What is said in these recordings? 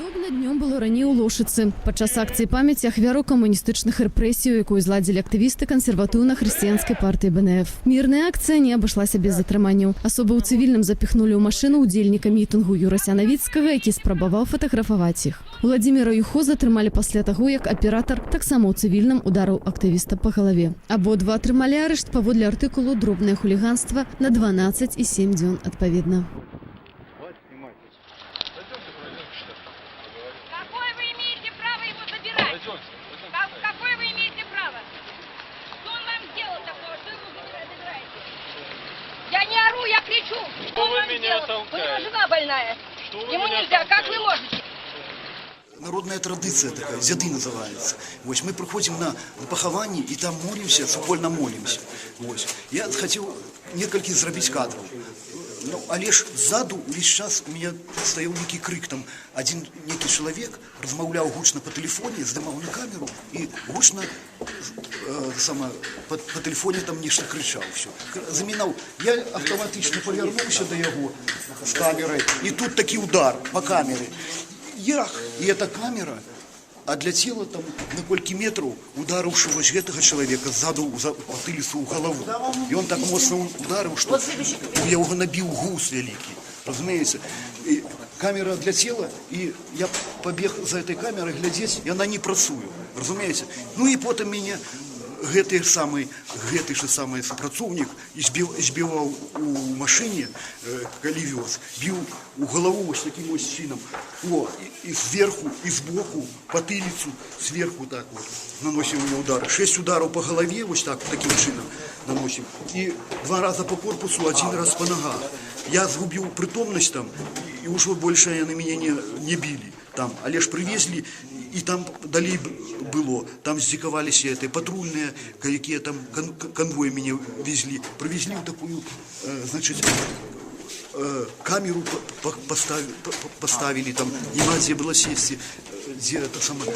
Падобна днём было раней у Лошыцы. Падчас акцыі памяці ахвяраў камуністычных рэпрэсій, якую зладзілі актывісты кансерватыўна-хрысціянскай партыі БНФ. Мірная акцыя не абышлася без затрыманняў. Асобы ў цывільным запіхнулі ў машыну ўдзельніка мітынгу Юрася Навіцкага, які спрабаваў фатаграфаваць іх. Владзіміра Юхо затрымалі пасля таго, як аператар таксама ў цывільным ударыў актывіста па галаве. Абодва атрымалі арышт паводле артыкулу «Дробнае хуліганства» на 12 і 7 дзён адпаведна. Какое вы имеете право его забирать? Какое вы имеете право? Что он вам сделал такого? Что его забираете? Я не ору, я кричу. Что он вам сделал? У него жена больная. Ему нельзя. Как вы можете? Народная традиция такая, зяды называется. Вот, мы приходим на похование и там молимся, супольно молимся. Вот. Я хотел несколько сделать кадров. Ну, але ж ззаду весь час у меня стоял некий крик, там один некий человек размовлял гучно по телефоне, снимал на камеру и гучно по телефоне там нечто кричал. Все. Заминал. Я автоматично повернулся до его с камерой, и тут таки удар по камере. И эта камера, а для тела там на колькі метров ударивши вось гэтага человека сзаду потыліцу ў голову. И он так моцно ударил, что я его набил гус великий. Разумеется, и камера для тела, и я побег за этой камерой глядеть, и она не працуе. Разумеется. Ну и потом меня гэты же самый супрацоўнік збіваў у машине, калі вёз, бил у голову вот таким вот чином. И сверху, и сбоку, потылицу, сверху так вот наносим мне удары. 6 ударов по голове, вот так, таким чином наносим. И 2 раза по корпусу, 1 раз по ногах. Я сгубил притомность там, и уже больше на меня не били. Там, але ж привезли, и там далей было, там здзекаваліся эти патрульные, какие там конвой меня везли. Привезли в такую, значит, камеру поставили, там нема где было сесть, где это самое,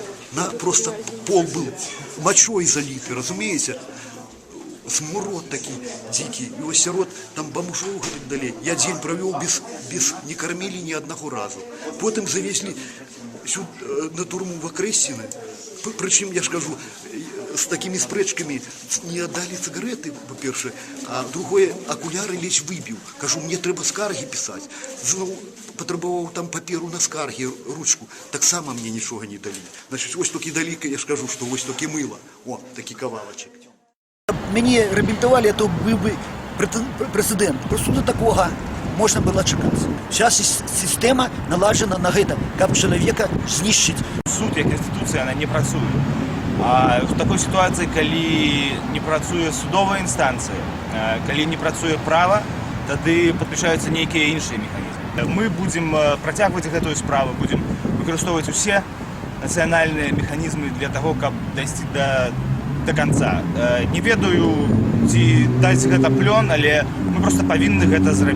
просто пол был мочой залитый, разумеете? Смород такий дикий, и ось рот там бомжов далее. Я день провел без не кормили ни одного разу. Потом завезли сюда, на турму в Окрестины. Причем, я ж кажу, с такими спречками не отдали сигареты, по-перше, а другое, окуляры лечь выбил. Кажу, мне треба скарги писать. Знову потребовал там паперу на скарги, ручку. Так само мне ничего не дали. Значит, ось таки дали, я ж кажу, что ось таки мыло. О, такий кавалочек. Мені реабілітували, то був би прецедент. Просто до такого можна було чекати. Зараз система наладжена на це, як чоловіка знищити. Суд як інституція, вона не працює. А в такій ситуації, коли не працює судова інстанція, коли не працює право, тоді підключаються інші інші механізми. Ми будемо протягувати цю справу, будемо використовувати всі національні механізми для того, щоб дійти до конца. Не ведаю, ці даць гэта плён, але мы просто павінны гэта зрабіць.